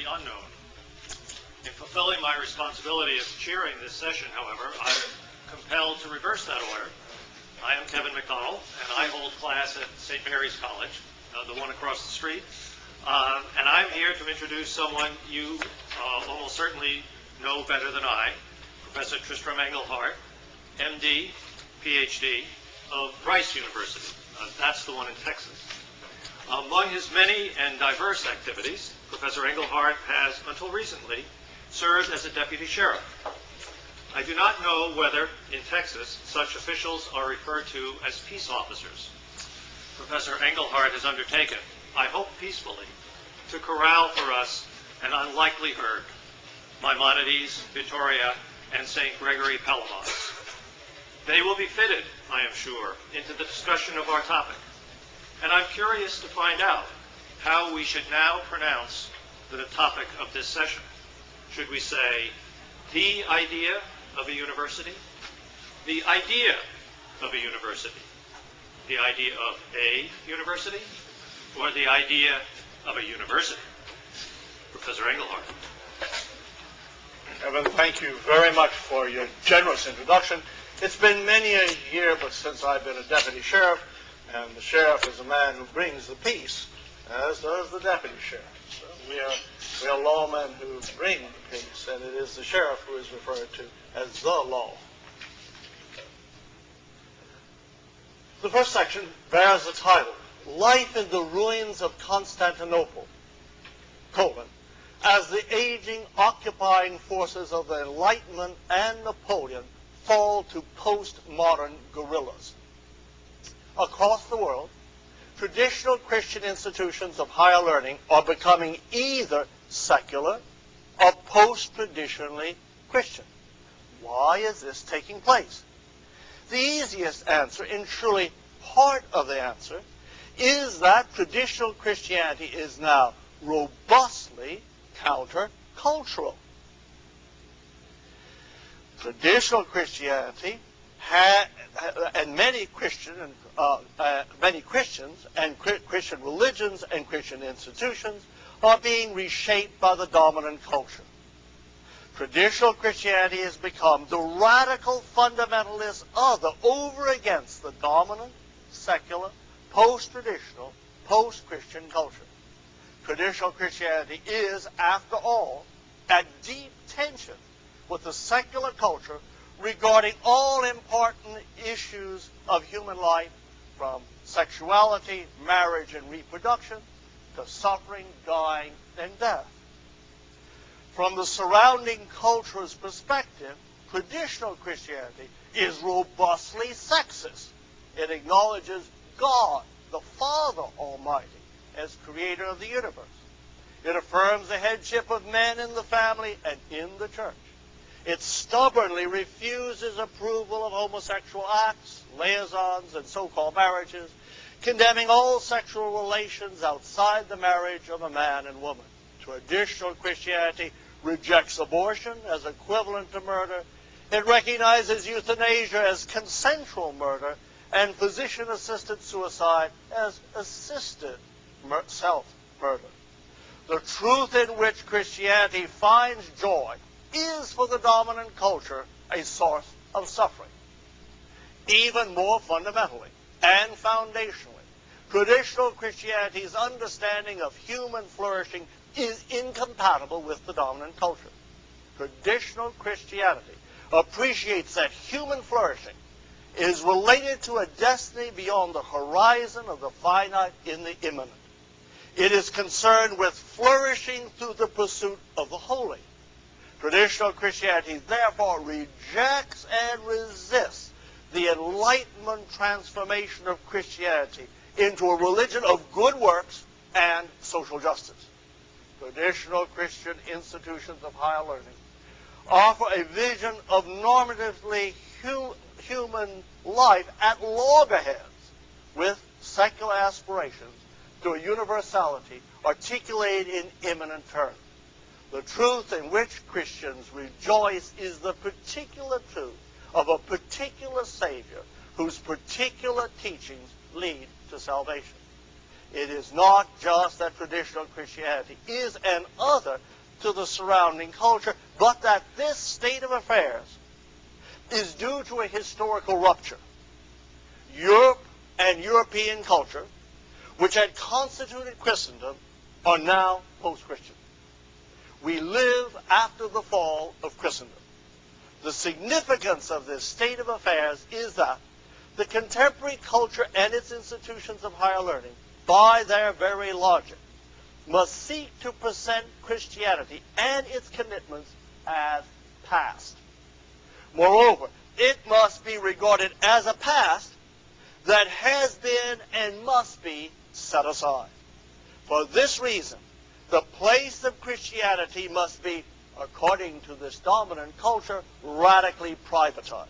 the unknown. In fulfilling my responsibility of chairing this session, however, I'm compelled to reverse that order. I am Kevin McDonald, and I hold class at St. Mary's College, the one across the street. And I'm here to introduce someone you almost certainly know better than I, Professor Tristram Engelhardt, MD, PhD, of Rice University. That's the one in Texas. Among his many and diverse activities, Professor Engelhardt has, until recently, served as a deputy sheriff. I do not know whether, in Texas, such officials are referred to as peace officers. Professor Engelhardt has undertaken, I hope peacefully, to corral for us an unlikely herd, Maimonides, Vittoria, and St. Gregory Palamas. They will be fitted, I am sure, into the discussion of our topic. And I'm curious to find out how we should now pronounce the topic of this session. Should we say, the idea of a university? The idea of a university? The idea of a university? Or the idea of a university? Professor Engelhardt. Evan, thank you very much for your generous introduction. It's been many a year since I've been a deputy sheriff, and the sheriff is a man who brings the peace, as does the deputy sheriff. So we are lawmen who bring the peace, and it is the sheriff who is referred to as the law. The first section bears the title, Life in the Ruins of Constantinople, as the aging, occupying forces of the Enlightenment and Napoleon fall to postmodern guerrillas. Across the world, traditional Christian institutions of higher learning are becoming either secular or post-traditionally Christian. Why is this taking place? The easiest answer, and truly part of the answer, is that traditional Christianity is now robustly counter-cultural. Traditional Christianity and many Christians and Christian religions and Christian institutions are being reshaped by the dominant culture. Traditional Christianity has become the radical fundamentalist other over against the dominant, secular, post-traditional, post-Christian culture. Traditional Christianity is, after all, at deep tension with the secular culture regarding all important issues of human life, from sexuality, marriage, and reproduction, to suffering, dying, and death. From the surrounding culture's perspective, traditional Christianity is robustly sexist. It acknowledges God, the Father Almighty, as creator of the universe. It affirms the headship of men in the family and in the church. It stubbornly refuses approval of homosexual acts, liaisons, and so-called marriages, condemning all sexual relations outside the marriage of a man and woman. Traditional Christianity rejects abortion as equivalent to murder. It recognizes euthanasia as consensual murder and physician-assisted suicide as assisted self-murder. The truth in which Christianity finds joy is for the dominant culture a source of suffering. Even more fundamentally and foundationally, traditional Christianity's understanding of human flourishing is incompatible with the dominant culture. Traditional Christianity appreciates that human flourishing is related to a destiny beyond the horizon of the finite in the immanent. It is concerned with flourishing through the pursuit of the holy. Traditional Christianity therefore rejects and resists the Enlightenment transformation of Christianity into a religion of good works and social justice. Traditional Christian institutions of higher learning offer a vision of normatively human life at loggerheads with secular aspirations to a universality articulated in immanent terms. The truth in which Christians rejoice is the particular truth of a particular Savior whose particular teachings lead to salvation. It is not just that traditional Christianity is an other to the surrounding culture, but that this state of affairs is due to a historical rupture. Europe and European culture, which had constituted Christendom, are now post-Christian. We live after the fall of Christendom. The significance of this state of affairs is that the contemporary culture and its institutions of higher learning, by their very logic, must seek to present Christianity and its commitments as past. Moreover, it must be regarded as a past that has been and must be set aside. For this reason, the place of Christianity must be, according to this dominant culture, radically privatized.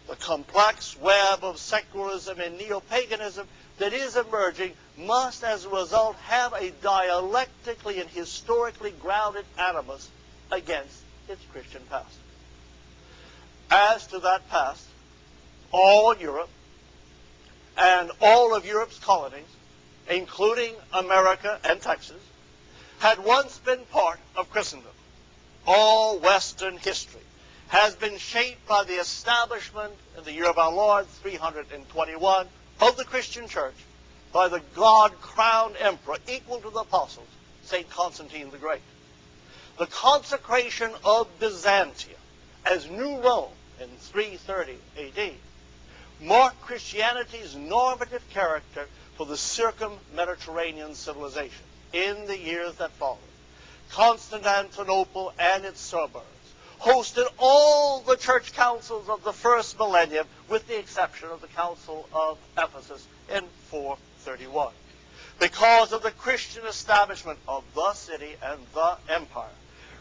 The complex web of secularism and neo-paganism that is emerging must, as a result, have a dialectically and historically grounded animus against its Christian past. As to that past, all Europe and all of Europe's colonies, including America and Texas, had once been part of Christendom. All Western history has been shaped by the establishment in the year of our Lord, 321, of the Christian Church by the God-crowned emperor equal to the apostles, St. Constantine the Great. The consecration of Byzantium as New Rome in 330 AD marked Christianity's normative character for the circum-Mediterranean civilization in the years that followed. Constantinople and its suburbs hosted all the church councils of the first millennium, with the exception of the Council of Ephesus in 431. Because of the Christian establishment of the city and the empire,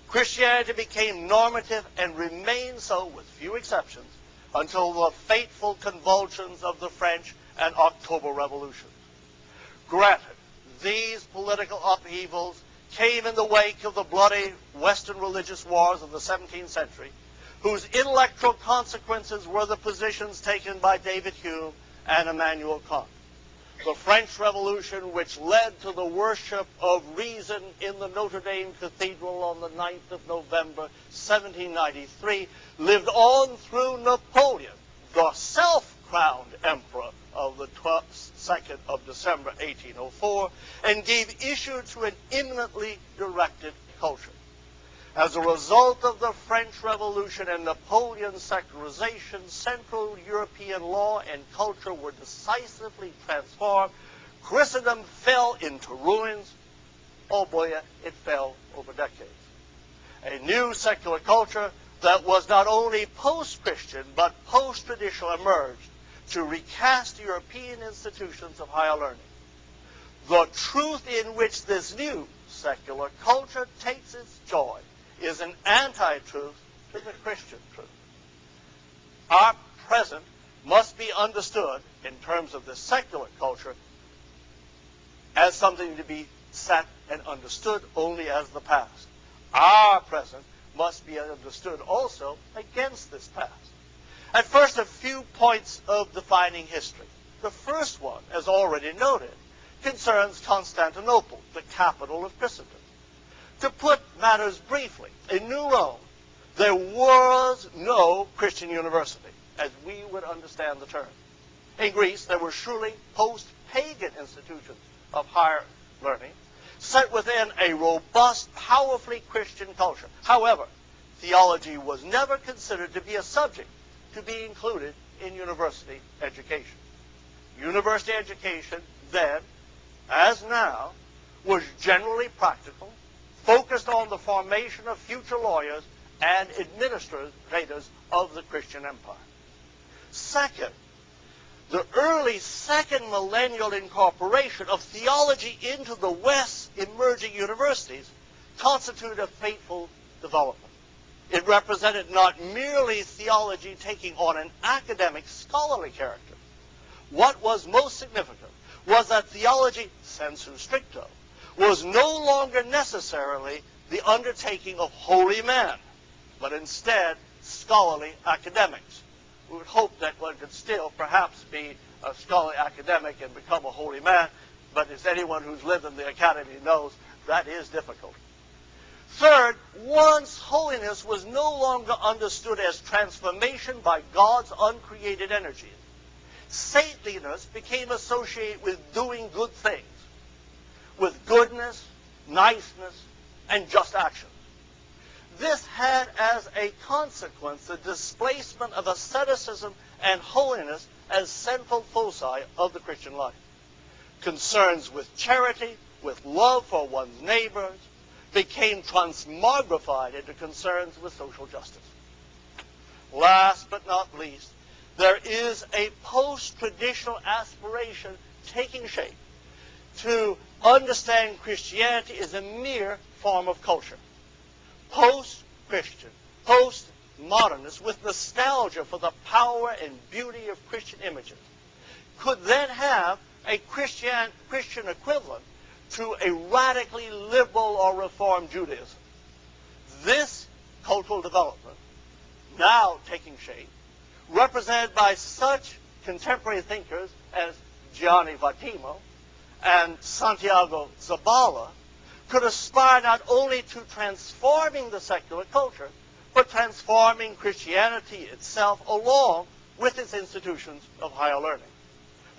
Christianity became normative and remained so, with few exceptions, until the fateful convulsions of the French and October revolutions. Granted, these political upheavals came in the wake of the bloody Western religious wars of the 17th century, whose intellectual consequences were the positions taken by David Hume and Immanuel Kant. The French Revolution, which led to the worship of reason in the Notre Dame Cathedral on the 9th of November, 1793, lived on through Napoleon, the self-crowned emperor of the 2nd of December, 1804, and gave issue to an imminently directed culture. As a result of the French Revolution and Napoleon's secularization, Central European law and culture were decisively transformed. Christendom fell into ruins. Oh boy, it fell over decades. A new secular culture that was not only post-Christian but post-traditional emerged to recast European institutions of higher learning. The truth in which this new secular culture takes its joy is an anti-truth to the Christian truth. Our present must be understood in terms of the secular culture as something to be set and understood only as the past. Our present must be understood also against this past. At first, a few points of defining history. The first one, as already noted, concerns Constantinople, the capital of Christendom. To put matters briefly, in New Rome, there was no Christian university, as we would understand the term. In Greece, there were surely post-pagan institutions of higher learning, set within a robust, powerfully Christian culture. However, theology was never considered to be a subject to be included in university education. University education then, as now, was generally practical, focused on the formation of future lawyers and administrators of the Christian empire. Second, the early second millennial incorporation of theology into the West's emerging universities constituted a fateful development. It represented not merely theology taking on an academic, scholarly character. What was most significant was that theology, sensu stricto, was no longer necessarily the undertaking of holy men, but instead scholarly academics. We would hope that one could still perhaps be a scholarly academic and become a holy man. but as anyone who's lived in the academy knows, that is difficult. Third, once holiness was no longer understood as transformation by God's uncreated energy, saintliness became associated with doing good things, with goodness, niceness, and just actions. This had as a consequence the displacement of asceticism and holiness as central foci of the Christian life. Concerns with charity, with love for one's neighbors, became transmogrified into concerns with social justice. Last but not least, there is a post-traditional aspiration taking shape to understand Christianity as a mere form of culture. Post-Christian, post-modernist, with nostalgia for the power and beauty of Christian images, could then have a Christian equivalent to a radically liberal or reformed Judaism. This cultural development, now taking shape, represented by such contemporary thinkers as Gianni Vattimo and Santiago Zabala, could aspire not only to transforming the secular culture, but transforming Christianity itself along with its institutions of higher learning.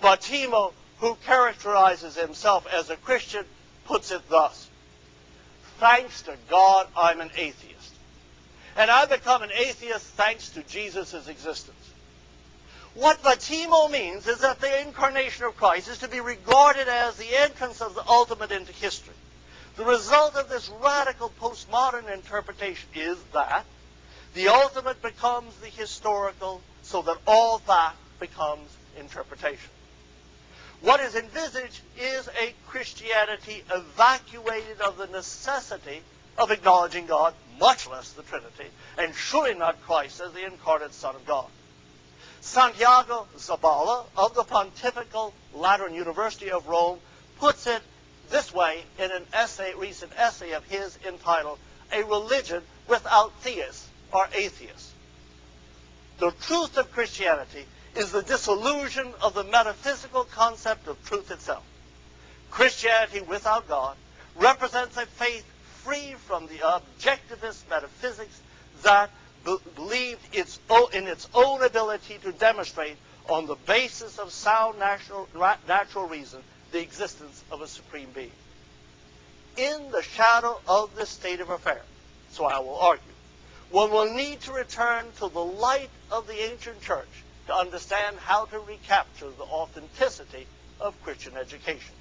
Vattimo, who characterizes himself as a Christian, puts it thus: thanks to God, I'm an atheist. And I've become an atheist thanks to Jesus' existence. What Vattimo means is that the incarnation of Christ is to be regarded as the entrance of the ultimate into history. The result of this radical postmodern interpretation is that the ultimate becomes the historical, so that all fact becomes interpretation. What is envisaged is a Christianity evacuated of the necessity of acknowledging God, much less the Trinity, and surely not Christ as the incarnate Son of God. Santiago Zabala of the Pontifical Lateran University of Rome puts it this way in an recent essay of his entitled "A Religion Without Theists or Atheists." The truth of Christianity is the disillusion of the metaphysical concept of truth itself. Christianity without God represents a faith free from the objectivist metaphysics that believed in its own ability to demonstrate on the basis of sound natural reason the existence of a supreme being. In the shadow of this state of affairs, so I will argue, one will need to return to the light of the ancient church to understand how to recapture the authenticity of Christian education.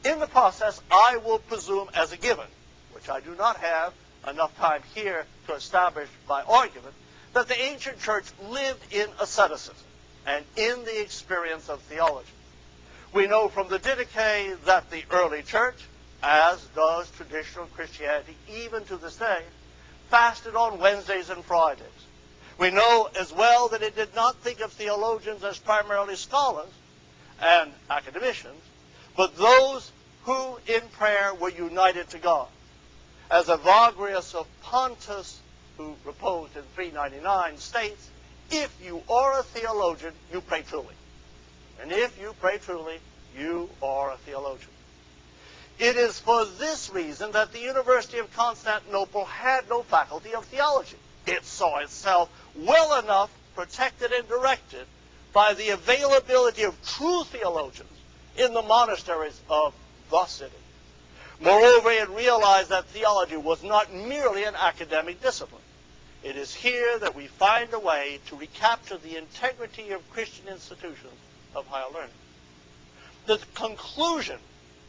In the process, I will presume as a given, which I do not have enough time here to establish by argument, that the ancient church lived in asceticism and in the experience of theology. We know from the Didache that the early church, as does traditional Christianity even to this day, fasted on Wednesdays and Fridays. We know as well that it did not think of theologians as primarily scholars and academicians, but those who in prayer were united to God. As Evagrius of Pontus, who reposed in 399, states, if you are a theologian, you pray truly. And if you pray truly, you are a theologian. It is for this reason that the University of Constantinople had no faculty of theology. It saw itself well enough protected and directed by the availability of true theologians in the monasteries of the city. Moreover, it realized that theology was not merely an academic discipline. It is here that we find a way to recapture the integrity of Christian institutions of higher learning. The conclusion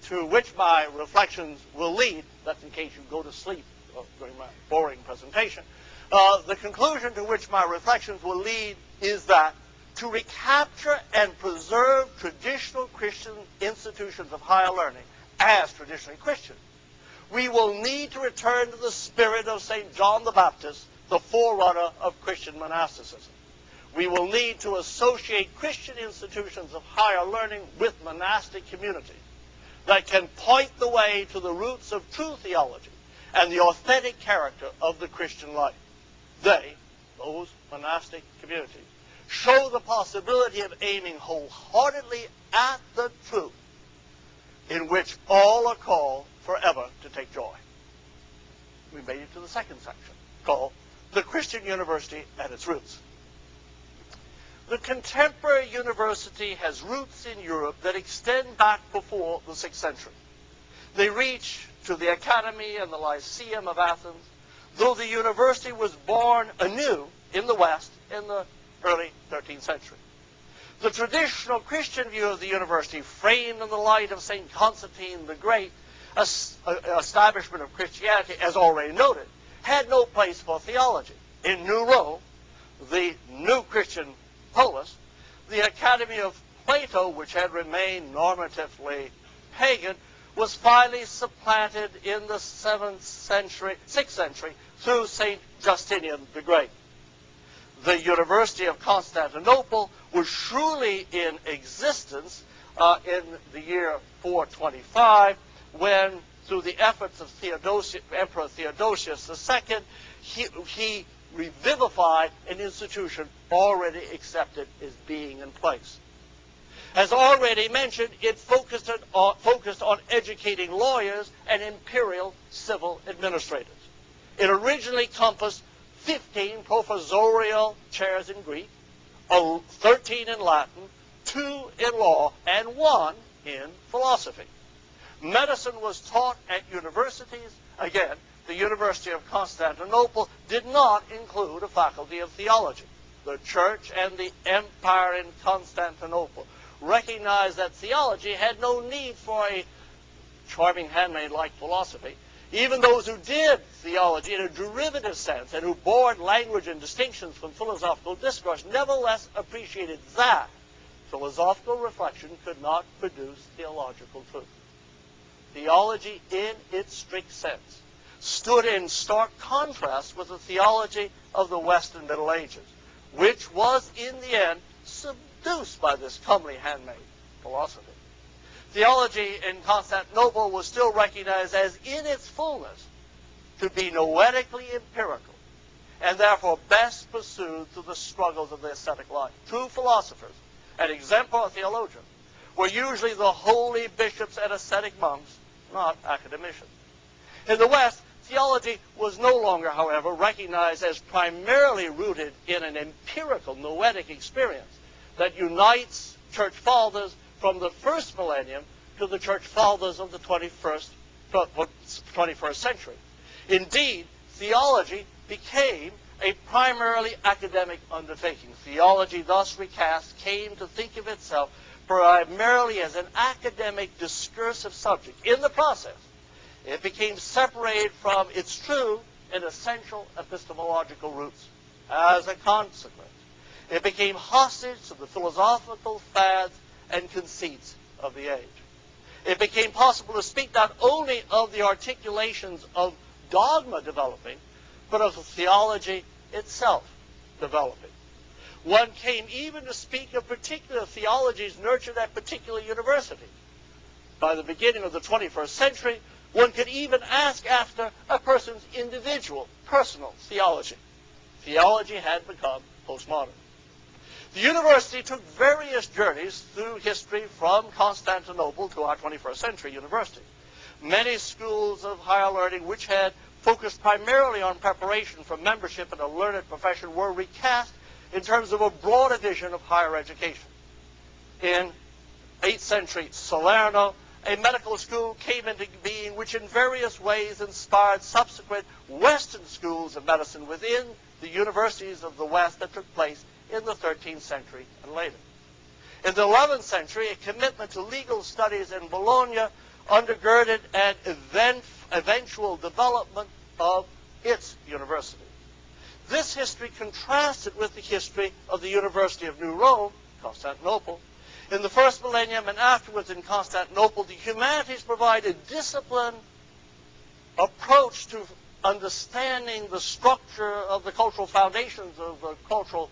to which my reflections will lead, that's in case you go to sleep during my boring presentation, the conclusion to which my reflections will lead is that to recapture and preserve traditional Christian institutions of higher learning as traditionally Christian, we will need to return to the spirit of St. John the Baptist, the forerunner of Christian monasticism. We will need to associate Christian institutions of higher learning with monastic communities that can point the way to the roots of true theology and the authentic character of the Christian life. They, those monastic communities, show the possibility of aiming wholeheartedly at the truth in which all are called forever to take joy. We made it to the second section, called The Christian University at its Roots. The contemporary university has roots in Europe that extend back before the 6th century. They reach to the Academy and the Lyceum of Athens, though the university was born anew in the West in the early 13th century. The traditional Christian view of the university, framed in the light of St. Constantine the Great, establishment of Christianity, as already noted, had no place for theology. In New Rome, the new Christian polis, the Academy of Plato, which had remained normatively pagan, was finally supplanted in the 6th century through St. Justinian the Great. The University of Constantinople was truly in existence in the year 425, when, through the efforts of Emperor Theodosius II, he revivified an institution already accepted as being in place. As already mentioned, it focused on educating lawyers and imperial civil administrators. It originally encompassed 15 professorial chairs in Greek, 13 in Latin, 2 in law, and 1 in philosophy. Medicine was taught at universities. Again, the University of Constantinople did not include a faculty of theology. The church and the empire in Constantinople recognized that theology had no need for a charming handmaid like philosophy. Even those who did theology in a derivative sense and who borrowed language and distinctions from philosophical discourse nevertheless appreciated that philosophical reflection could not produce theological truth. Theology, in its strict sense, stood in stark contrast with the theology of the Western Middle Ages, which was, in the end, seduced by this comely handmaid philosophy. Theology in Constantinople was still recognized as, in its fullness, to be noetically empirical, and therefore best pursued through the struggles of the ascetic life. True philosophers and exemplar theologians were usually the holy bishops and ascetic monks, not academicians. In the West, theology was no longer, however, recognized as primarily rooted in an empirical noetic experience that unites church fathers from the first millennium to the church fathers of the 21st century. Indeed, theology became a primarily academic undertaking. Theology, thus recast, came to think of itself primarily as an academic discursive subject. In the process, it became separated from its true and essential epistemological roots. As a consequence, it became hostage to the philosophical fads and conceits of the age. It became possible to speak not only of the articulations of dogma developing, but of theology itself developing. One came even to speak of particular theologies nurtured at particular universities. By the beginning of the 21st century, one could even ask after a person's individual, personal theology. Theology had become postmodern. The university took various journeys through history from Constantinople to our 21st century university. Many schools of higher learning which had focused primarily on preparation for membership in a learned profession were recast in terms of a broader vision of higher education. In 8th century Salerno, a medical school came into being which in various ways inspired subsequent Western schools of medicine within the universities of the West that took place in the 13th century and later. In the 11th century, a commitment to legal studies in Bologna undergirded an eventual development of its university. This history contrasted with the history of the University of New Rome, Constantinople. In the first millennium and afterwards in Constantinople, the humanities provide a disciplined approach to understanding the structure of the cultural foundations of the cultural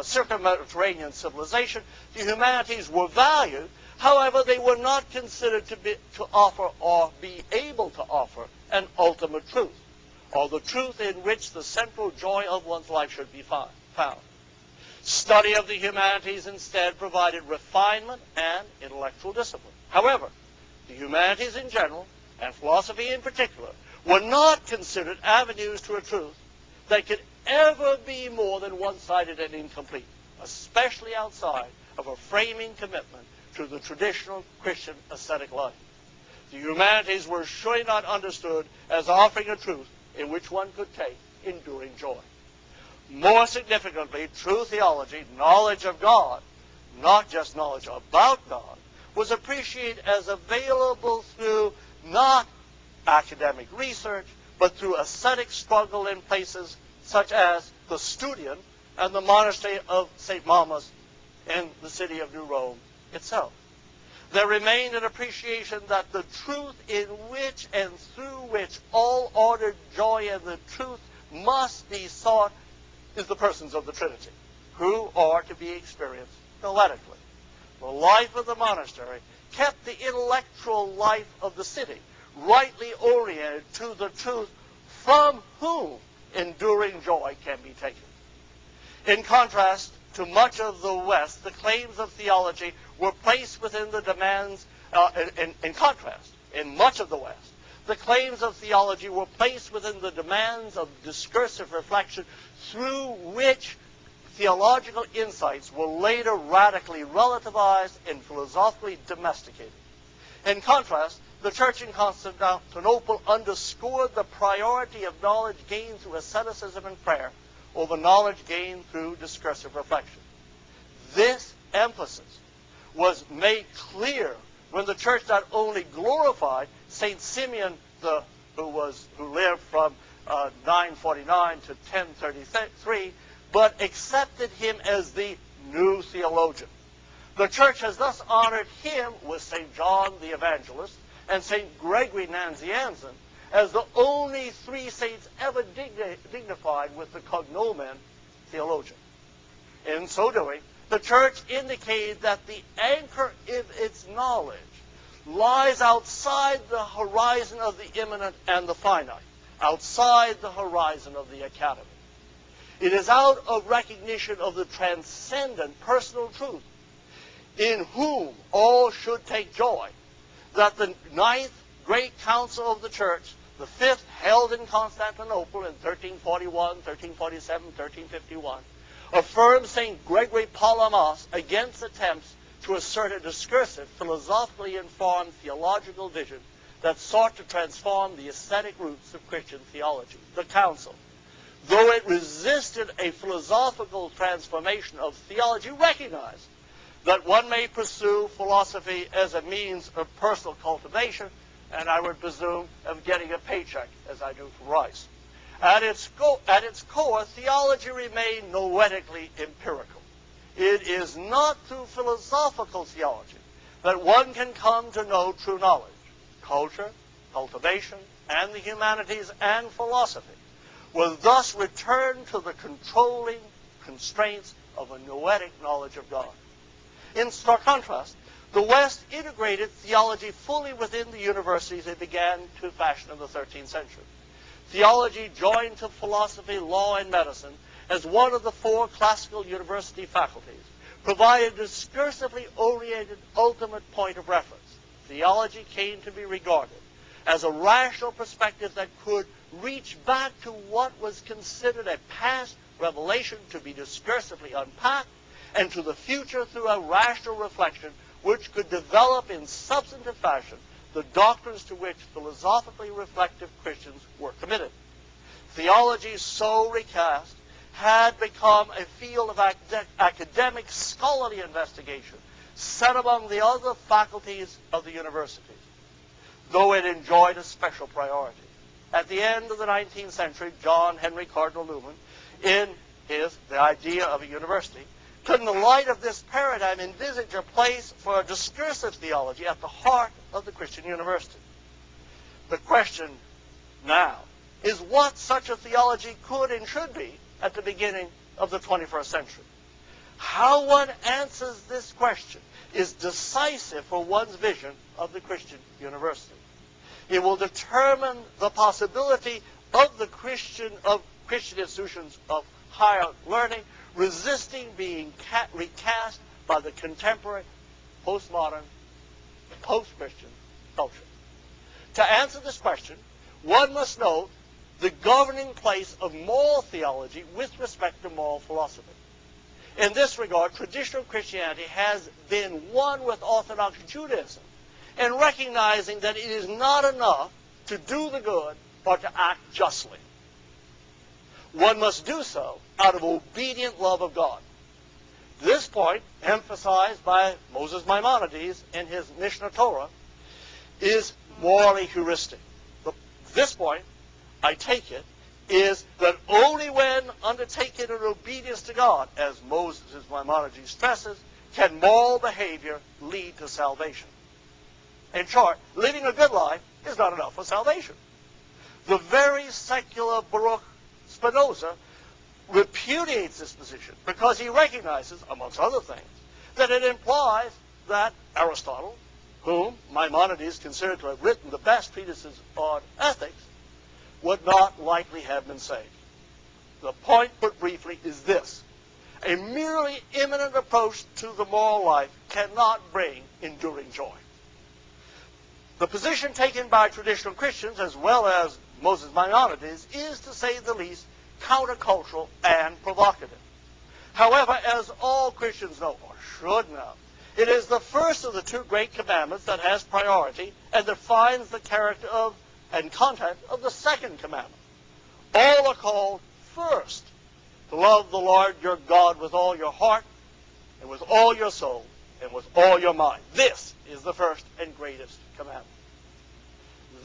circum-Mediterranean civilization. The humanities were valued. However, they were not considered to offer or be able to offer an ultimate truth, or the truth in which the central joy of one's life should be found. Study of the humanities instead provided refinement and intellectual discipline. However, the humanities in general, and philosophy in particular, were not considered avenues to a truth that could ever be more than one-sided and incomplete, especially outside of a framing commitment to the traditional Christian ascetic life. The humanities were surely not understood as offering a truth in which one could take enduring joy. More significantly, true theology, knowledge of God, not just knowledge about God, was appreciated as available through not academic research, but through ascetic struggle in places such as the Studian and the monastery of St. Mamas in the city of New Rome itself. There remained an appreciation that the truth in which and through which all ordered joy and the truth must be sought is the persons of the Trinity, who are to be experienced noetically. The life of the monastery kept the intellectual life of the city rightly oriented to the truth from whom enduring joy can be taken. In contrast to much of the West, the claims of theology were placed within the demands, in contrast, in much of the West, the claims of theology were placed within the demands of discursive reflection through which theological insights were later radically relativized and philosophically domesticated. In contrast, the church in Constantinople underscored the priority of knowledge gained through asceticism and prayer over knowledge gained through discursive reflection. This emphasis was made clear when the church not only glorified St. Simeon, who lived from 949 to 1033, but accepted him as the new theologian. The church has thus honored him with St. John the Evangelist and St. Gregory Nazianzen as the only three saints ever dignified with the cognomen theologian. In so doing, the church indicated that the anchor of its knowledge lies outside the horizon of the immanent and the finite, outside the horizon of the academy. It is out of recognition of the transcendent personal truth in whom all should take joy that the ninth great council of the church, the fifth held in Constantinople in 1341, 1347, 1351, affirmed St. Gregory Palamas against attempts to assert a discursive, philosophically informed theological vision that sought to transform the ascetic roots of Christian theology. The council, though it resisted a philosophical transformation of theology, recognized that one may pursue philosophy as a means of personal cultivation, and I would presume of getting a paycheck, as I do from Rice. At its core, theology remained noetically empirical. It is not through philosophical theology that one can come to know true knowledge. Culture, cultivation, and the humanities and philosophy will thus return to the controlling constraints of a noetic knowledge of God. In stark contrast, the West integrated theology fully within the universities it began to fashion in the 13th century. Theology joined to philosophy, law, and medicine as one of the four classical university faculties, provided a discursively oriented ultimate point of reference. Theology came to be regarded as a rational perspective that could reach back to what was considered a past revelation to be discursively unpacked, and to the future through a rational reflection which could develop in substantive fashion the doctrines to which philosophically reflective Christians were committed. Theology so recast had become a field of academic scholarly investigation set among the other faculties of the universities, though it enjoyed a special priority. At the end of the 19th century, John Henry Cardinal Newman, in his The Idea of a University, could, in the light of this paradigm, envisage a place for a discursive theology at the heart of the Christian university. The question now is what such a theology could and should be at the beginning of the 21st century. How one answers this question is decisive for one's vision of the Christian university. It will determine the possibility of the Christian institutions of higher learning resisting being recast by the contemporary, postmodern, post-Christian culture? To answer this question, one must note the governing place of moral theology with respect to moral philosophy. In this regard, traditional Christianity has been one with Orthodox Judaism in recognizing that it is not enough to do the good or to act justly. One must do so out of obedient love of God. This point, emphasized by Moses Maimonides in his Mishnah Torah, is morally heuristic. This point, I take it, is that only when undertaken in obedience to God, as Moses Maimonides stresses, can moral behavior lead to salvation. In short, living a good life is not enough for salvation. The very secular Baruch Spinoza repudiates this position because he recognizes, amongst other things, that it implies that Aristotle, whom Maimonides considered to have written the best treatises on ethics, would not likely have been saved. The point, put briefly, is this. A merely immanent approach to the moral life cannot bring enduring joy. The position taken by traditional Christians, as well as Moses Maimonides, is, to say the least, countercultural and provocative. However, as all Christians know, or should know, it is the first of the two great commandments that has priority and defines the character of and content of the second commandment. All are called first to love the Lord your God with all your heart and with all your soul and with all your mind. This is the first and greatest commandment.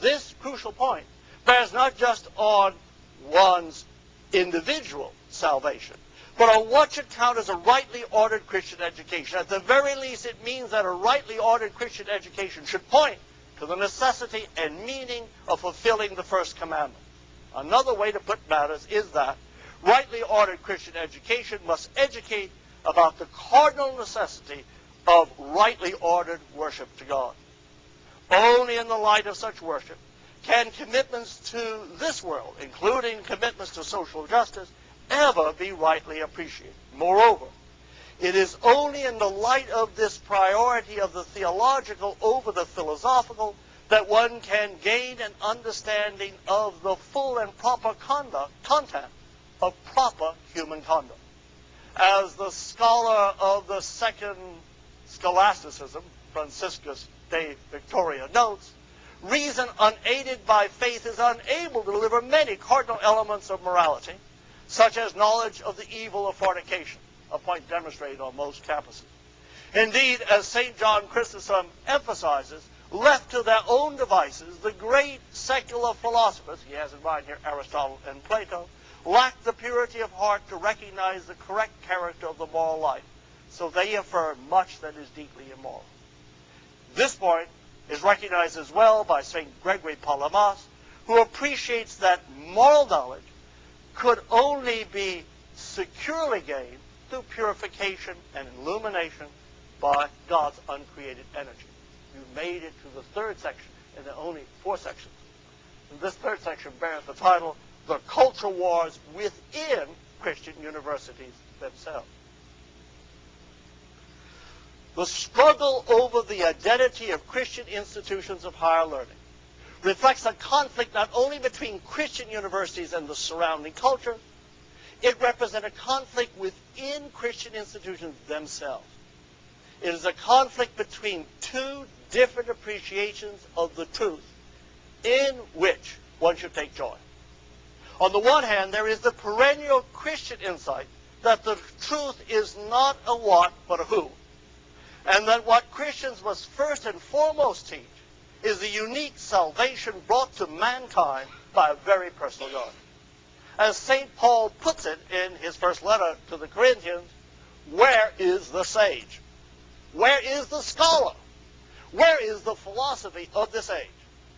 This crucial point bears not just on one's individual salvation, but on what should count as a rightly ordered Christian education. At the very least, it means that a rightly ordered Christian education should point to the necessity and meaning of fulfilling the first commandment. Another way to put matters is that rightly ordered Christian education must educate about the cardinal necessity of rightly ordered worship to God. Only in the light of such worship can commitments to this world, including commitments to social justice, ever be rightly appreciated. Moreover, it is only in the light of this priority of the theological over the philosophical that one can gain an understanding of the full and proper content of proper human conduct. As the scholar of the second scholasticism, Franciscus de Victoria, notes, reason unaided by faith is unable to deliver many cardinal elements of morality, such as knowledge of the evil of fornication, a point demonstrated on most campuses. Indeed, as St. John Chrysostom emphasizes, left to their own devices, the great secular philosophers, he has in mind here Aristotle and Plato, lacked the purity of heart to recognize the correct character of the moral life, so they affirm much that is deeply immoral. This point is recognized as well by St. Gregory Palamas, who appreciates that moral knowledge could only be securely gained through purification and illumination by God's uncreated energy. You made it to the third section, and there are only 4 sections. And this third section bears the title, The Culture Wars Within Christian Universities Themselves. The struggle over the identity of Christian institutions of higher learning reflects a conflict not only between Christian universities and the surrounding culture, it represents a conflict within Christian institutions themselves. It is a conflict between two different appreciations of the truth in which one should take joy. On the one hand, there is the perennial Christian insight that the truth is not a what, but a who, and that what Christians must first and foremost teach is the unique salvation brought to mankind by a very personal God. As St. Paul puts it in his first letter to the Corinthians, where is the sage? Where is the scholar? Where is the philosophy of this age?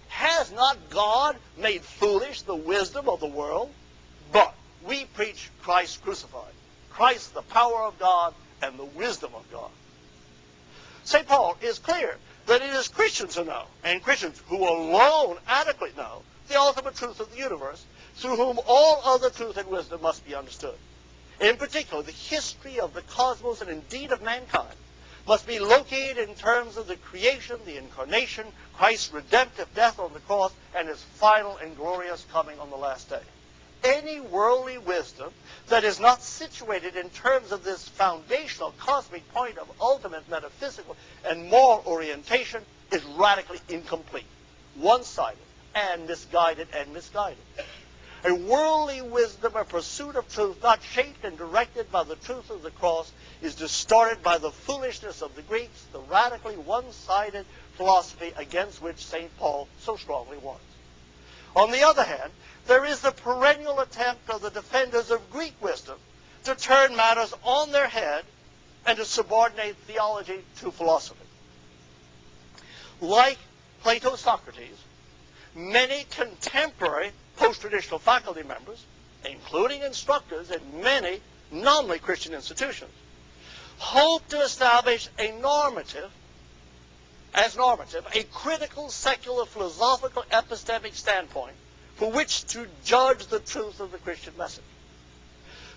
Has not God made foolish the wisdom of the world? But we preach Christ crucified, Christ the power of God and the wisdom of God. St. Paul is clear that it is Christians who know, and Christians who alone adequately know, the ultimate truth of the universe, through whom all other truth and wisdom must be understood. In particular, the history of the cosmos and indeed of mankind must be located in terms of the creation, the incarnation, Christ's redemptive death on the cross, and his final and glorious coming on the last day. Any worldly wisdom that is not situated in terms of this foundational cosmic point of ultimate metaphysical and moral orientation is radically incomplete, one-sided, and misguided and misguided. A worldly wisdom, a pursuit of truth, not shaped and directed by the truth of the cross, is distorted by the foolishness of the Greeks, the radically one-sided philosophy against which St. Paul so strongly warns. On the other hand, there is the perennial attempt of the defenders of Greek wisdom to turn matters on their head and to subordinate theology to philosophy. Like Plato's Socrates, many contemporary post-traditional faculty members, including instructors in many nominally Christian institutions, hope to establish a critical, secular, philosophical, epistemic standpoint for which to judge the truth of the Christian message.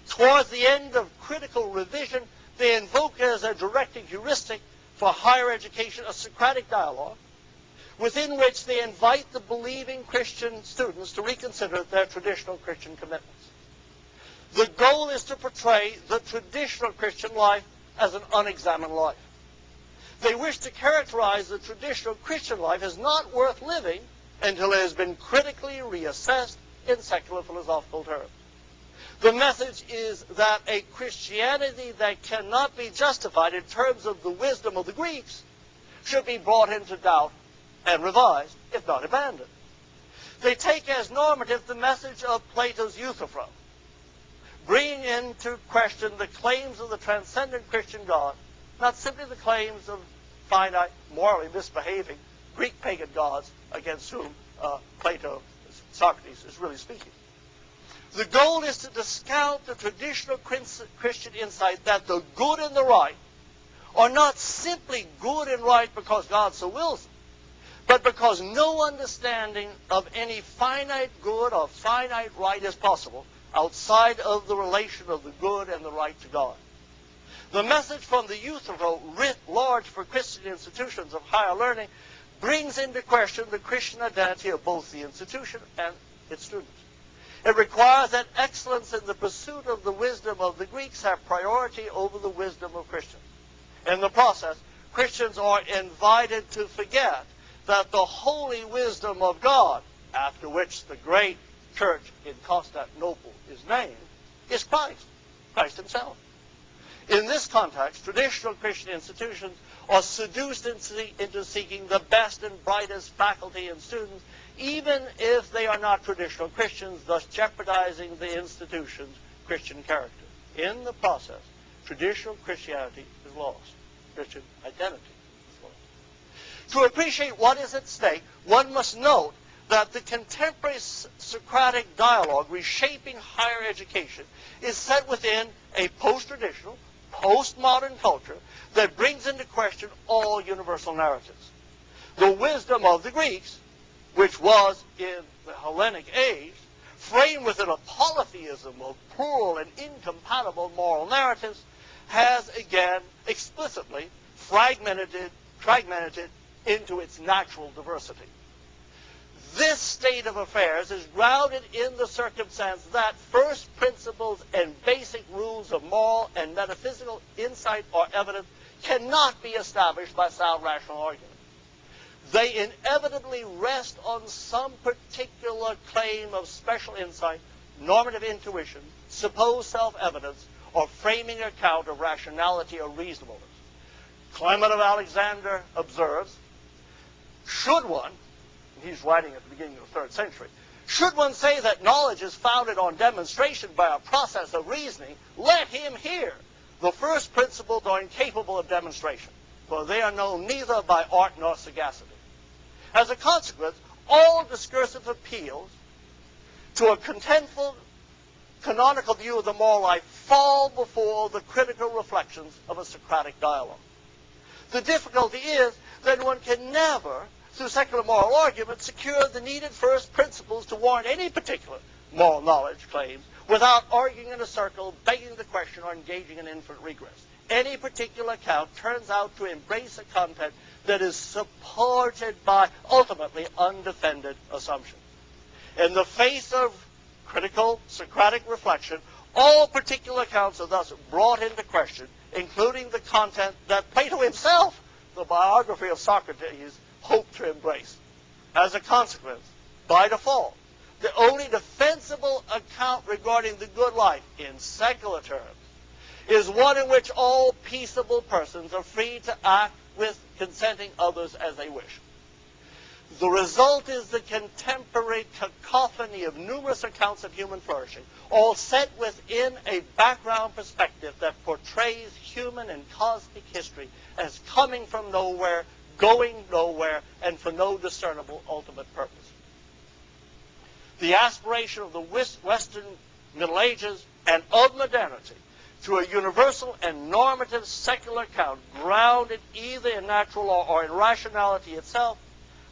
Towards the end of critical revision, they invoke as a directing heuristic for higher education a Socratic dialogue within which they invite the believing Christian students to reconsider their traditional Christian commitments. The goal is to portray the traditional Christian life as an unexamined life. They wish to characterize the traditional Christian life as not worth living until it has been critically reassessed in secular philosophical terms. The message is that a Christianity that cannot be justified in terms of the wisdom of the Greeks should be brought into doubt and revised, if not abandoned. They take as normative the message of Plato's Euthyphro, bringing into question the claims of the transcendent Christian God, not simply the claims of finite, morally misbehaving Greek pagan gods against whom Socrates is really speaking. The goal is to discount the traditional Christian insight that the good and the right are not simply good and right because God so wills them, but because no understanding of any finite good or finite right is possible outside of the relation of the good and the right to God. The message from the Euthyphro, writ large for Christian institutions of higher learning, brings into question the Christian identity of both the institution and its students. It requires that excellence in the pursuit of the wisdom of the Greeks have priority over the wisdom of Christians. In the process, Christians are invited to forget that the holy wisdom of God, after which the great church in Constantinople is named, is Christ, Christ himself. In this context, traditional Christian institutions are seduced into seeking the best and brightest faculty and students, even if they are not traditional Christians, thus jeopardizing the institution's Christian character. In the process, traditional Christianity is lost. Christian identity is lost. To appreciate what is at stake, one must note that the contemporary Socratic dialogue reshaping higher education is set within a post-traditional, postmodern culture that brings into question all universal narratives. The wisdom of the Greeks, which was in the Hellenic age, framed within a polytheism of plural and incompatible moral narratives, has again explicitly fragmented into its natural diversity. This state of affairs is grounded in the circumstance that first principles and basic rules of moral and metaphysical insight or evidence cannot be established by sound rational argument. They inevitably rest on some particular claim of special insight, normative intuition, supposed self-evidence, or framing account of rationality or reasonableness. Clement of Alexander observes, should one, he's writing at the beginning of the 3rd century, should one say that knowledge is founded on demonstration by a process of reasoning, let him hear. The first principles are incapable of demonstration, for they are known neither by art nor sagacity. As a consequence, all discursive appeals to a contentful, canonical view of the moral life fall before the critical reflections of a Socratic dialogue. The difficulty is that one can never, through secular moral argument, secure the needed first principles to warrant any particular moral knowledge claims without arguing in a circle, begging the question, or engaging in infinite regress. any particular account turns out to embrace a content that is supported by ultimately undefended assumptions. In the face of critical Socratic reflection, all particular accounts are thus brought into question, including the content that Plato himself, the biography of Socrates, hoped to embrace. As a consequence, by default, the only defensible account regarding the good life, in secular terms, is one in which all peaceable persons are free to act with consenting others as they wish. The result is the contemporary cacophony of numerous accounts of human flourishing, all set within a background perspective that portrays human and cosmic history as coming from nowhere, going nowhere, and for no discernible ultimate purpose. The aspiration of the Western Middle Ages and of modernity to a universal and normative secular account grounded either in natural law or in rationality itself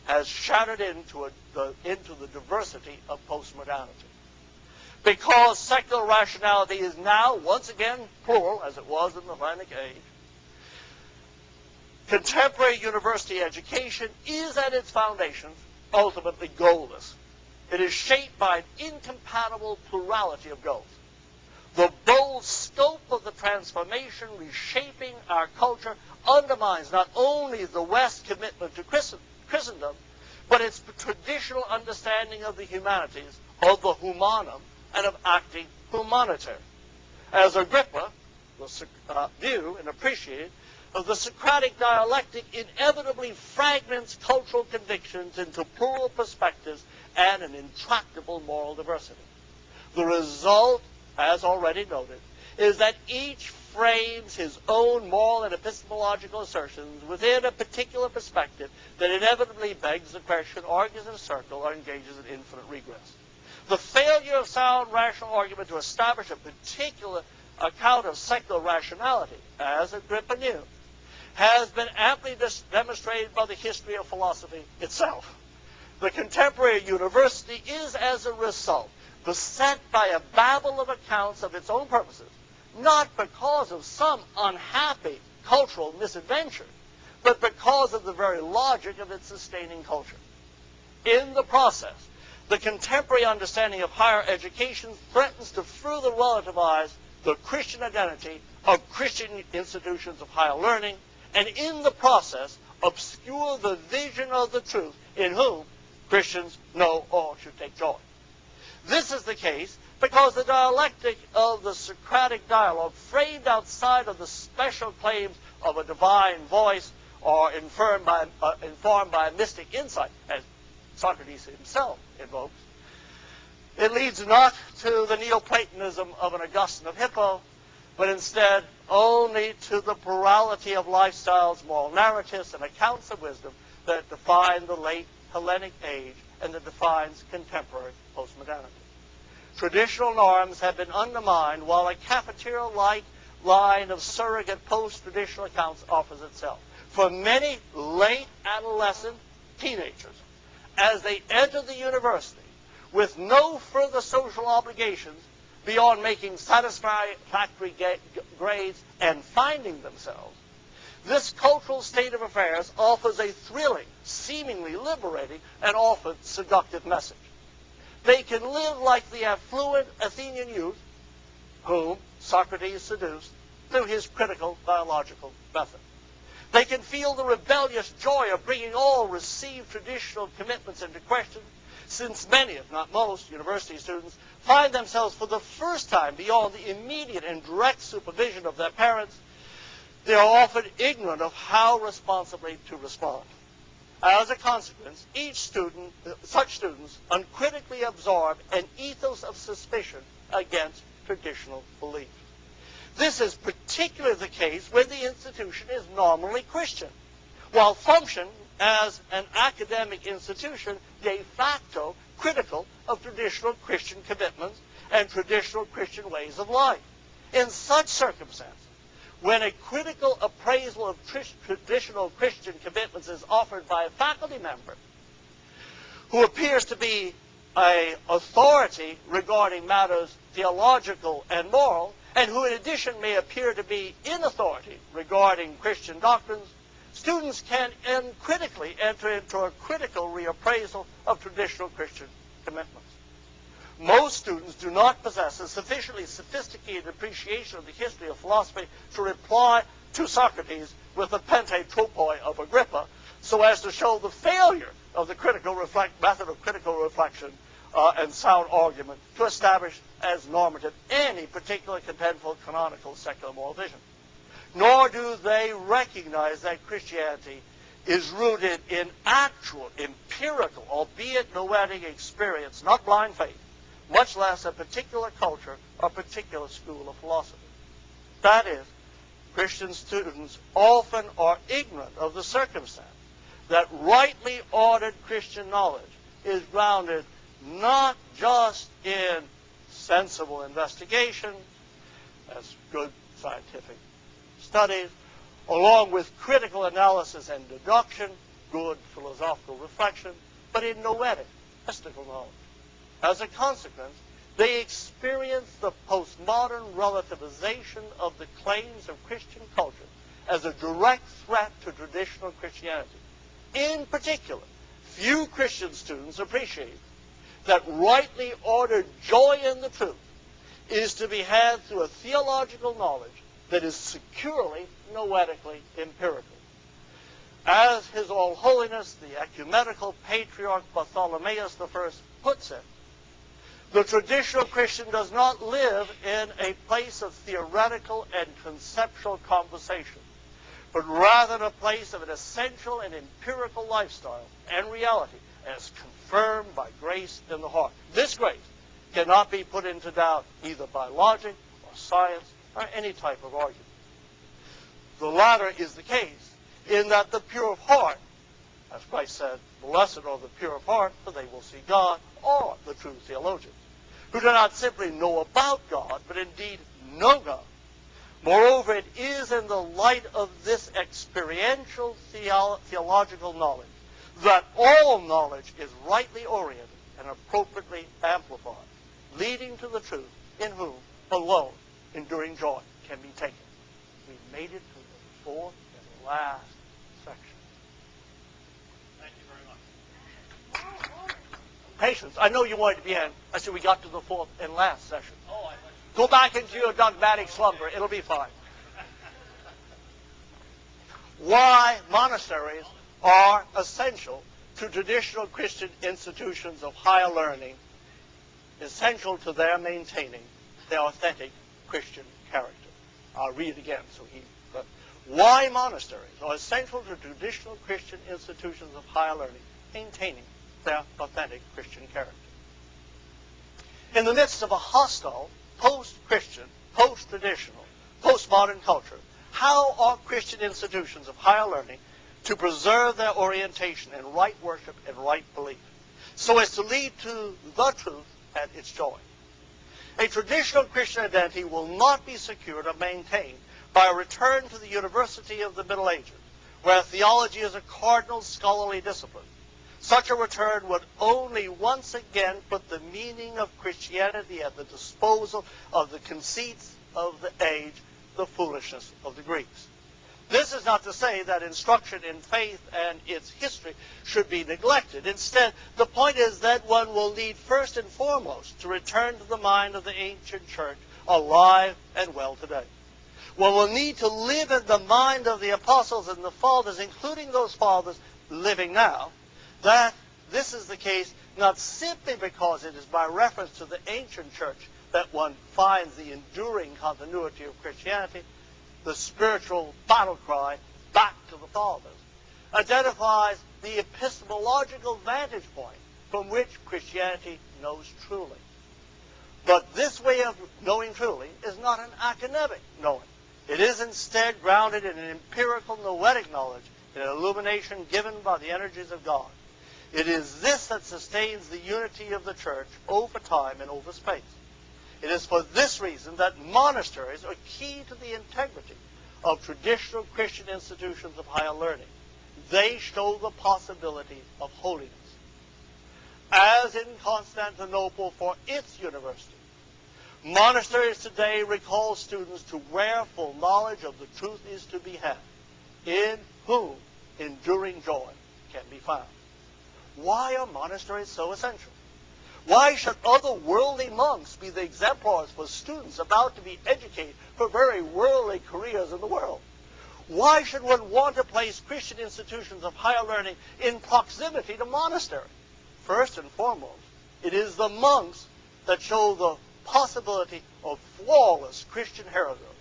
has shattered into the diversity of postmodernity. Because secular rationality is now, once again, plural, as it was in the Hellenic age, contemporary university education is at its foundations ultimately goalless. It is shaped by an incompatible plurality of goals. The bold scope of the transformation reshaping our culture undermines not only the West's commitment to Christendom, but its traditional understanding of the humanities, of the humanum, and of acting humaniter. As Agrippa knew and appreciated, the Socratic dialectic inevitably fragments cultural convictions into plural perspectives and an intractable moral diversity. The result, as already noted, is that each frames his own moral and epistemological assertions within a particular perspective that inevitably begs the question, argues in a circle, or engages in infinite regress. The failure of sound rational argument to establish a particular account of secular rationality, as Agrippa knew, has been amply demonstrated by the history of philosophy itself. The contemporary university is, as a result, beset by a babel of accounts of its own purposes, not because of some unhappy cultural misadventure, but because of the very logic of its sustaining culture. In the process, the contemporary understanding of higher education threatens to further relativize the Christian identity of Christian institutions of higher learning, and in the process, obscure the vision of the truth in whom Christians know all should take joy. This is the case because the dialectic of the Socratic dialogue, framed outside of the special claims of a divine voice or informed by a mystic insight, as Socrates himself invokes, it leads not to the Neoplatonism of an Augustine of Hippo, but instead only to the plurality of lifestyles, moral narratives, and accounts of wisdom that define the late Hellenic age and that defines contemporary postmodernity. Traditional norms have been undermined while a cafeteria-like line of surrogate post-traditional accounts offers itself. For many late adolescent teenagers, as they enter the university with no further social obligations beyond making satisfactory grades and finding themselves, this cultural state of affairs offers a thrilling, seemingly liberating, and often seductive message. They can live like the affluent Athenian youth whom Socrates seduced through his critical dialogical method. They can feel the rebellious joy of bringing all received traditional commitments into question, since many, if not most, university students find themselves for the first time beyond the immediate and direct supervision of their parents. They are often ignorant of how responsibly to respond. As a consequence, such students uncritically absorb an ethos of suspicion against traditional belief. This is particularly the case when the institution is nominally Christian, while function as an academic institution de facto critical of traditional Christian commitments and traditional Christian ways of life. In such circumstances, when a critical appraisal of traditional Christian commitments is offered by a faculty member who appears to be an authority regarding matters theological and moral, and who in addition may appear to be in authority regarding Christian doctrines, students can critically enter into a critical reappraisal of traditional Christian commitments. Most students do not possess a sufficiently sophisticated appreciation of the history of philosophy to reply to Socrates with the pentatropoi of Agrippa, so as to show the failure of the method of critical reflection and sound argument to establish as normative any particular contentful canonical secular moral vision. Nor do they recognize that Christianity is rooted in actual, empirical, albeit noetic experience, not blind faith, much less a particular culture or particular school of philosophy. That is, Christian students often are ignorant of the circumstance that rightly ordered Christian knowledge is grounded not just in sensible investigation, as good scientific studies, along with critical analysis and deduction, good philosophical reflection, but in noetic, mystical knowledge. As a consequence, they experience the postmodern relativization of the claims of Christian culture as a direct threat to traditional Christianity. In particular, few Christian students appreciate that rightly ordered joy in the truth is to be had through a theological knowledge that is securely noetically empirical. As His All Holiness, the ecumenical patriarch Bartholomeus I puts it, the traditional Christian does not live in a place of theoretical and conceptual conversation, but rather in a place of an essential and empirical lifestyle and reality as confirmed by grace in the heart. This grace cannot be put into doubt either by logic or science or any type of argument. The latter is the case in that the pure of heart, as Christ said, blessed are the pure of heart, for they will see God, are the true theologians, who do not simply know about God, but indeed know God. Moreover, it is in the light of this experiential theological knowledge that all knowledge is rightly oriented and appropriately amplified, leading to the truth in whom alone enduring joy can be taken. We made it to the fourth and last section. Thank you very much. Patience. I know you wanted to be in. I said we got to the fourth and last session. Oh, I thought Go back into your dogmatic slumber. It'll be fine. Why monasteries are essential to traditional Christian institutions of higher learning, essential to their maintaining their authentic Christian character. I'll read it again. Why monasteries are essential to traditional Christian institutions of higher learning, maintaining their authentic Christian character. In the midst of a hostile, post-Christian, post-traditional, postmodern culture, how are Christian institutions of higher learning to preserve their orientation in right worship and right belief, so as to lead to the truth and its joy? A traditional Christian identity will not be secured or maintained by a return to the University of the Middle Ages, where theology is a cardinal scholarly discipline. Such a return would only once again put the meaning of Christianity at the disposal of the conceits of the age, the foolishness of the Greeks. This is not to say that instruction in faith and its history should be neglected. Instead, the point is that one will need first and foremost to return to the mind of the ancient church, alive and well today. One will need to live in the mind of the apostles and the fathers, including those fathers living now, that this is the case not simply because it is by reference to the ancient church that one finds the enduring continuity of Christianity. The spiritual battle cry, back to the fathers, identifies the epistemological vantage point from which Christianity knows truly. But this way of knowing truly is not an academic knowing. It is instead grounded in an empirical noetic knowledge, an illumination given by the energies of God. It is this that sustains the unity of the church over time and over space. It is for this reason that monasteries are key to the integrity of traditional Christian institutions of higher learning. They show the possibility of holiness. As in Constantinople for its university, Monasteries today recall students to where full knowledge of the truth is to be had, in whom enduring joy can be found. Why are monasteries so essential? Why should other worldly monks be the exemplars for students about to be educated for very worldly careers in the world? Why should one want to place Christian institutions of higher learning in proximity to monasteries? First and foremost, it is the monks that show the possibility of flawless Christian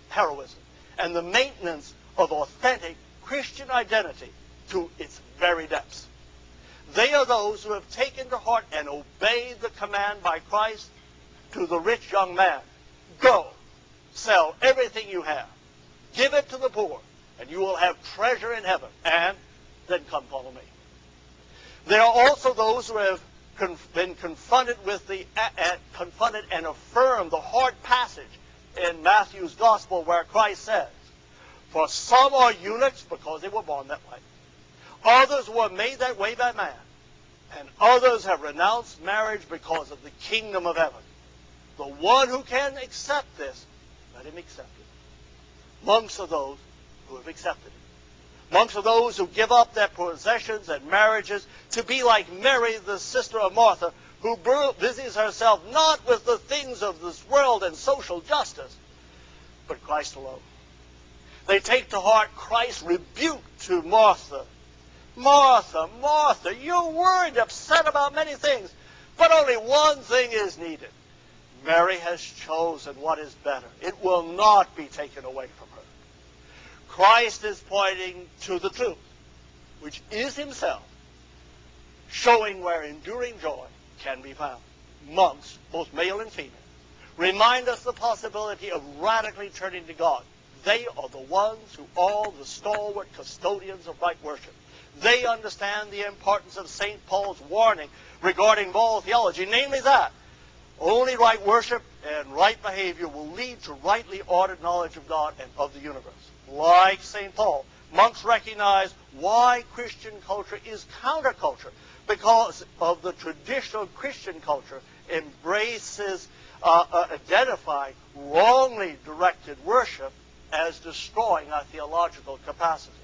heroism and the maintenance of authentic Christian identity to its very depths. They are those who have taken to heart and obeyed the command by Christ to the rich young man, go, sell everything you have, give it to the poor, and you will have treasure in heaven, and then come follow me. There are also those who have been confronted and affirmed the hard passage in Matthew's Gospel where Christ says, for some are eunuchs because they were born that way. Others were made that way by man. And others have renounced marriage because of the kingdom of heaven. The one who can accept this, let him accept it. Monks are those who have accepted it. Monks are those who give up their possessions and marriages to be like Mary, the sister of Martha, who busies herself not with the things of this world and social justice, but Christ alone. They take to heart Christ's rebuke to Martha. Martha, Martha, you're worried, upset about many things, but only one thing is needed. Mary has chosen what is better. It will not be taken away from her. Christ is pointing to the truth, which is himself, showing where enduring joy can be found. Monks, both male and female, remind us the possibility of radically turning to God. They are the ones who are the stalwart custodians of right worship. They understand the importance of St. Paul's warning regarding moral theology, namely that only right worship and right behavior will lead to rightly ordered knowledge of God and of the universe. Like St. Paul, monks recognize why Christian culture is counterculture, because of the traditional Christian culture embraces, identifying wrongly directed worship as destroying our theological capacities.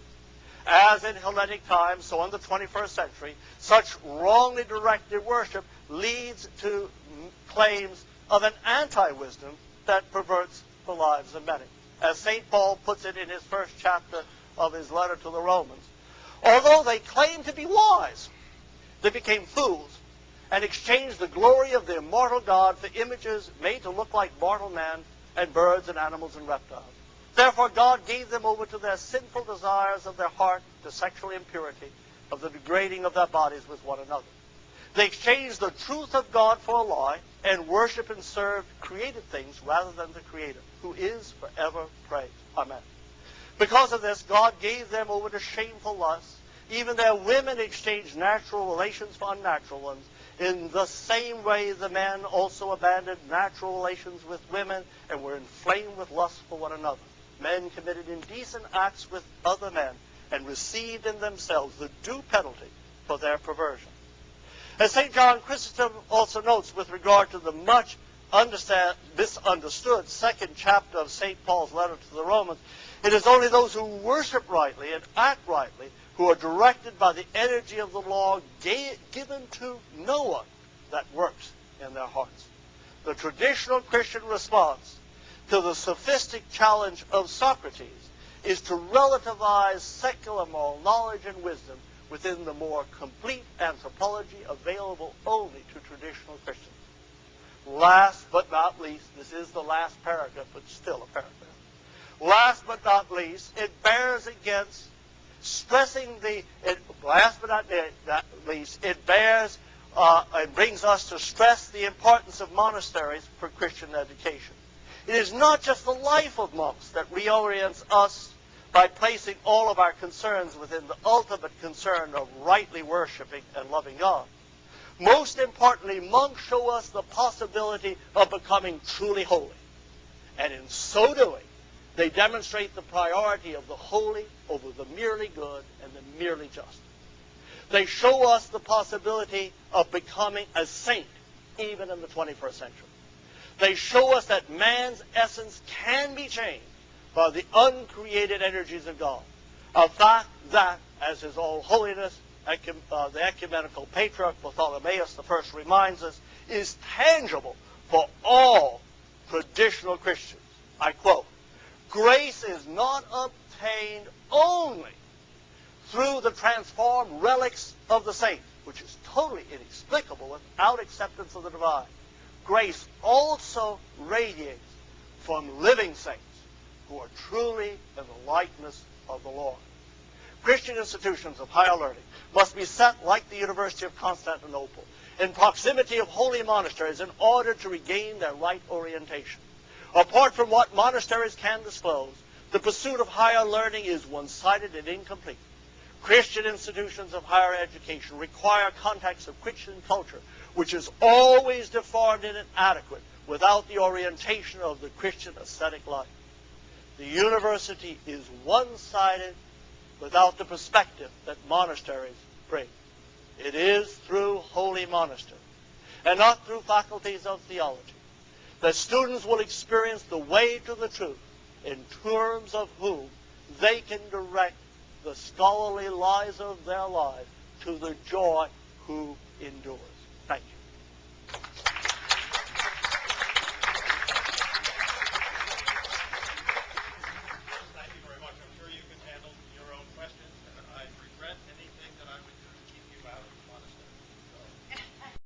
As in Hellenic times, so in the 21st century, such wrongly directed worship leads to claims of an anti-wisdom that perverts the lives of many. As St. Paul puts it in his first chapter of his letter to the Romans, although they claimed to be wise, they became fools and exchanged the glory of the immortal God for images made to look like mortal men and birds and animals and reptiles. Therefore, God gave them over to their sinful desires of their heart, to sexual impurity, of the degrading of their bodies with one another. They exchanged the truth of God for a lie and worship and served created things rather than the Creator, who is forever praised. Amen. Because of this, God gave them over to shameful lusts. Even their women exchanged natural relations for unnatural ones. In the same way, the men also abandoned natural relations with women and were inflamed with lust for one another. Men committed indecent acts with other men and received in themselves the due penalty for their perversion. As St. John Chrysostom also notes with regard to the much misunderstood second chapter of St. Paul's letter to the Romans, it is only those who worship rightly and act rightly who are directed by the energy of the law given to no one that works in their hearts. The traditional Christian response to the sophistic challenge of Socrates is to relativize secular moral knowledge and wisdom within the more complete anthropology available only to traditional Christians. Last but not least, this is the last paragraph, but still a paragraph. Last but not least, it bears against stressing last but not least, it bears and brings us to stress the importance of monasteries for Christian education. It is not just the life of monks that reorients us by placing all of our concerns within the ultimate concern of rightly worshiping and loving God. Most importantly, monks show us the possibility of becoming truly holy. And in so doing, they demonstrate the priority of the holy over the merely good and the merely just. They show us the possibility of becoming a saint even in the 21st century. They show us that man's essence can be changed by the uncreated energies of God. A fact that, as His All Holiness, the ecumenical patriarch Bartholomeus I reminds us, is tangible for all traditional Christians. I quote, "Grace is not obtained only through the transformed relics of the saints," which is totally inexplicable without acceptance of the divine. Grace also radiates from living saints who are truly in the likeness of the Lord. Christian institutions of higher learning must be set, like the University of Constantinople, in proximity of holy monasteries in order to regain their right orientation. Apart from what monasteries can disclose, the pursuit of higher learning is one-sided and incomplete. Christian institutions of higher education require context of Christian culture, which is always deformed and inadequate without the orientation of the Christian ascetic life. The university is one-sided without the perspective that monasteries bring. It is through holy monasteries, and not through faculties of theology, that students will experience the way to the truth, in terms of whom they can direct the scholarly lives of their lives to the joy who endures.